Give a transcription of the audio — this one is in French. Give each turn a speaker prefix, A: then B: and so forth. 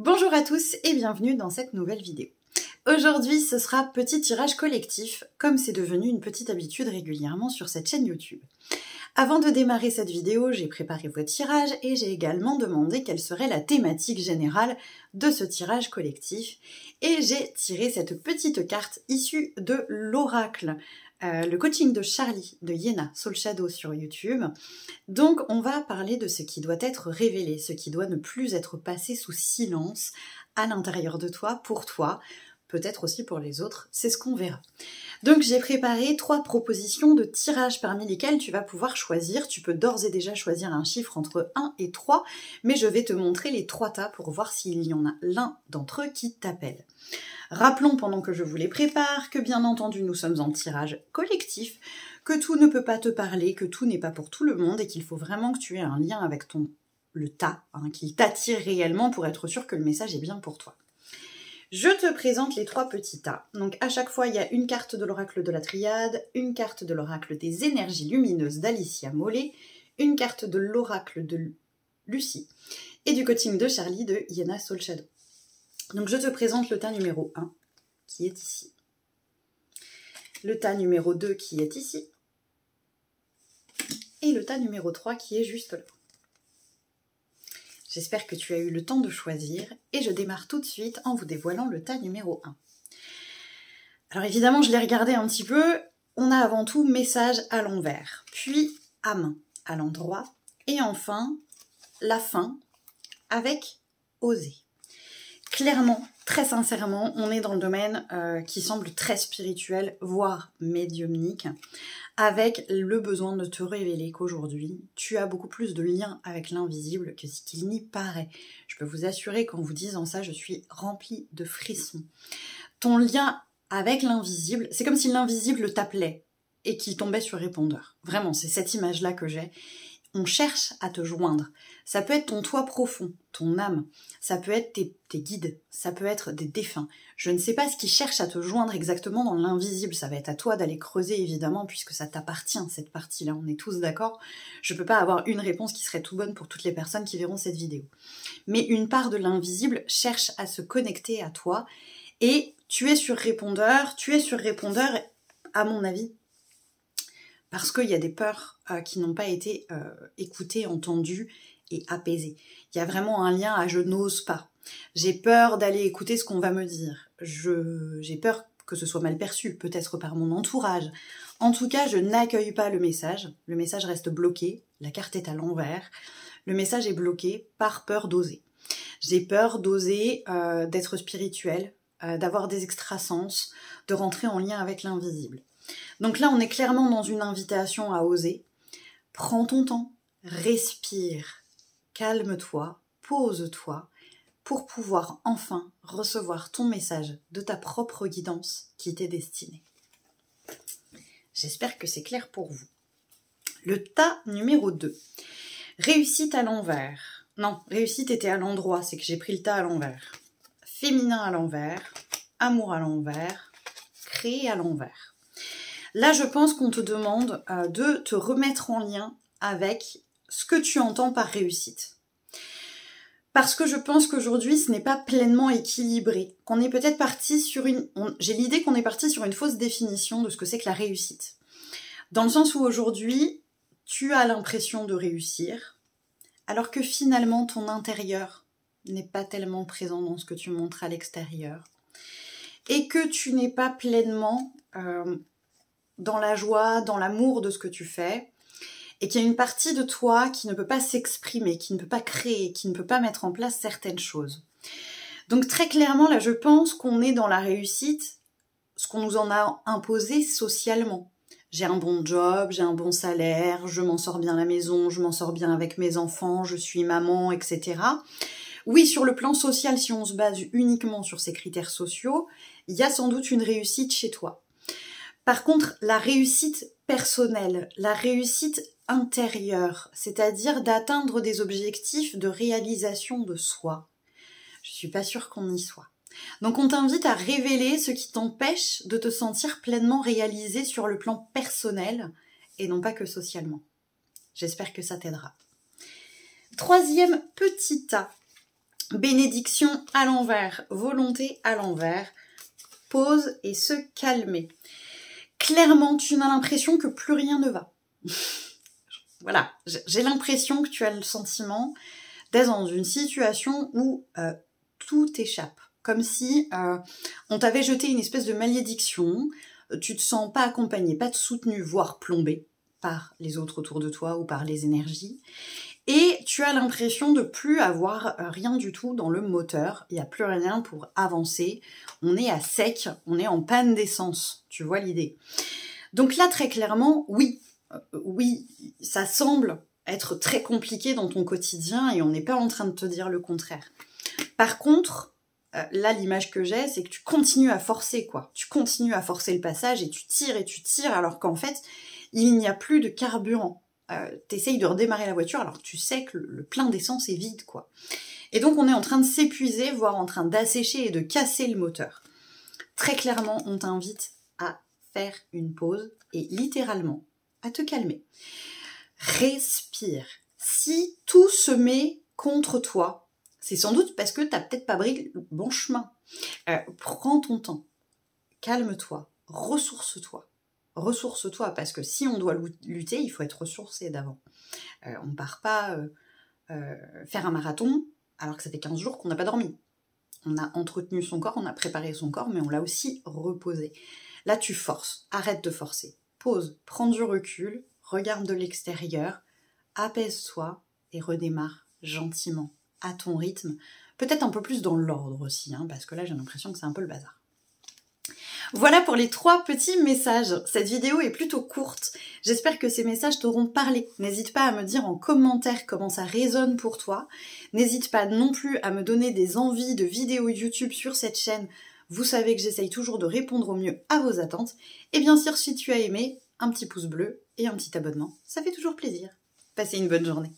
A: Bonjour à tous et bienvenue dans cette nouvelle vidéo. Aujourd'hui, ce sera petit tirage collectif, comme c'est devenu une petite habitude régulièrement sur cette chaîne YouTube. Avant de démarrer cette vidéo, j'ai préparé vos tirages et j'ai également demandé quelle serait la thématique générale de ce tirage collectif. Et j'ai tiré cette petite carte issue de l'oracle, le coaching de Charlie de Yena Soul Shadow sur YouTube. Donc on va parler de ce qui doit être révélé, ce qui doit ne plus être passé sous silence à l'intérieur de toi, pour toi, peut-être aussi pour les autres, c'est ce qu'on verra. Donc j'ai préparé 3 propositions de tirage parmi lesquelles tu vas pouvoir choisir. Tu peux d'ores et déjà choisir un chiffre entre 1 et 3, mais je vais te montrer les 3 tas pour voir s'il y en a l'un d'entre eux qui t'appelle. Rappelons pendant que je vous les prépare que bien entendu nous sommes en tirage collectif, que tout ne peut pas te parler, que tout n'est pas pour tout le monde et qu'il faut vraiment que tu aies un lien avec le tas, qui t'attire réellement pour être sûr que le message est bien pour toi. Je te présente les 3 petits tas. Donc à chaque fois, il y a une carte de l'oracle de la triade, une carte de l'oracle des énergies lumineuses d'Alicia Mollet, une carte de l'oracle de Lucie et du coaching de Charlie de Yena Soul Shadow. Donc je te présente le tas numéro 1 qui est ici. Le tas numéro 2 qui est ici. Et le tas numéro 3 qui est juste là. J'espère que tu as eu le temps de choisir et je démarre tout de suite en vous dévoilant le tas numéro 1. Alors évidemment, je l'ai regardé un petit peu. On a avant tout message à l'envers, puis à main, à l'endroit, et enfin la fin avec oser. Clairement, très sincèrement, on est dans le domaine qui semble très spirituel, voire médiumnique, avec le besoin de te révéler qu'aujourd'hui, tu as beaucoup plus de lien avec l'invisible que ce qu'il n'y paraît. Je peux vous assurer qu'en vous disant ça, je suis remplie de frissons. Ton lien avec l'invisible, c'est comme si l'invisible t'appelait et qu'il tombait sur répondeur. Vraiment, c'est cette image-là que j'ai. On cherche à te joindre. Ça peut être ton toi profond, ton âme. Ça peut être tes guides. Ça peut être des défunts. Je ne sais pas ce qui cherche à te joindre exactement dans l'invisible. Ça va être à toi d'aller creuser, évidemment, puisque ça t'appartient, cette partie-là. On est tous d'accord. Je ne peux pas avoir une réponse qui serait tout bonne pour toutes les personnes qui verront cette vidéo. Mais une part de l'invisible cherche à se connecter à toi. Et tu es sur répondeur, à mon avis, parce qu'il y a des peurs qui n'ont pas été écoutées, entendues et apaisées. Il y a vraiment un lien à je n'ose pas. J'ai peur d'aller écouter ce qu'on va me dire. J'ai peur que ce soit mal perçu, peut-être par mon entourage. En tout cas, je n'accueille pas le message. Le message reste bloqué. La carte est à l'envers. Le message est bloqué par peur d'oser. J'ai peur d'oser, d'être spirituelle, d'avoir des extrasens, de rentrer en lien avec l'invisible. Donc là, on est clairement dans une invitation à oser. Prends ton temps, respire, calme-toi, pose-toi pour pouvoir enfin recevoir ton message de ta propre guidance qui t'est destinée. J'espère que c'est clair pour vous. Le tas numéro 2. Réussite à l'envers. Non, réussite était à l'endroit, c'est que j'ai pris le tas à l'envers. Féminin à l'envers, amour à l'envers, créer à l'envers. Là, je pense qu'on te demande de te remettre en lien avec ce que tu entends par réussite. Parce que je pense qu'aujourd'hui, ce n'est pas pleinement équilibré. Qu'on est peut-être parti sur j'ai l'idée qu'on est parti sur une fausse définition de ce que c'est que la réussite. Dans le sens où aujourd'hui, tu as l'impression de réussir, alors que finalement, ton intérieur n'est pas tellement présent dans ce que tu montres à l'extérieur. Et que tu n'es pas pleinement dans la joie, dans l'amour de ce que tu fais, et qu'il y a une partie de toi qui ne peut pas s'exprimer, qui ne peut pas créer, qui ne peut pas mettre en place certaines choses. Donc très clairement, là, je pense qu'on est dans la réussite, ce qu'on nous en a imposé socialement. J'ai un bon job, j'ai un bon salaire, je m'en sors bien à la maison, je m'en sors bien avec mes enfants, je suis maman, etc. Oui, sur le plan social, si on se base uniquement sur ces critères sociaux, il y a sans doute une réussite chez toi. Par contre, la réussite personnelle, la réussite intérieure, c'est-à-dire d'atteindre des objectifs de réalisation de soi, je suis pas sûre qu'on y soit. Donc on t'invite à révéler ce qui t'empêche de te sentir pleinement réalisé sur le plan personnel et non pas que socialement. J'espère que ça t'aidera. Troisième petit tas. Bénédiction à l'envers, volonté à l'envers, pause et se calmer. Clairement, tu n'as l'impression que plus rien ne va. Voilà, j'ai l'impression que tu as le sentiment d'être dans une situation où tout t'échappe. Comme si on t'avait jeté une espèce de malédiction, tu te sens pas accompagné, pas soutenu, voire plombé par les autres autour de toi ou par les énergies. Et tu as l'impression de plus avoir rien du tout dans le moteur, il n'y a plus rien pour avancer, on est à sec, on est en panne d'essence, tu vois l'idée. Donc là, très clairement, oui, ça semble être très compliqué dans ton quotidien et on n'est pas en train de te dire le contraire. Par contre, là, l'image que j'ai, c'est que tu continues à forcer, quoi. Tu continues à forcer le passage et tu tires alors qu'en fait, il n'y a plus de carburant. T'essayes de redémarrer la voiture alors que tu sais que le plein d'essence est vide, quoi. Et donc, on est en train de s'épuiser, voire en train d'assécher et de casser le moteur. Très clairement, on t'invite à faire une pause et littéralement à te calmer. Respire. Si tout se met contre toi, c'est sans doute parce que tu n'as peut-être pas pris le bon chemin. Prends ton temps, calme-toi, ressource-toi. Ressource-toi, parce que si on doit lutter, il faut être ressourcé d'avant. On ne part pas faire un marathon alors que ça fait 15 jours qu'on n'a pas dormi. On a entretenu son corps, on a préparé son corps, mais on l'a aussi reposé. Là, tu forces, arrête de forcer. Pause, prends du recul, regarde de l'extérieur, apaise-toi et redémarre gentiment, à ton rythme. Peut-être un peu plus dans l'ordre aussi, parce que là, j'ai l'impression que c'est un peu le bazar. Voilà pour les 3 petits messages. Cette vidéo est plutôt courte. J'espère que ces messages t'auront parlé. N'hésite pas à me dire en commentaire comment ça résonne pour toi. N'hésite pas non plus à me donner des envies de vidéos YouTube sur cette chaîne. Vous savez que j'essaye toujours de répondre au mieux à vos attentes. Et bien sûr, si tu as aimé, un petit pouce bleu et un petit abonnement, ça fait toujours plaisir. Passez une bonne journée.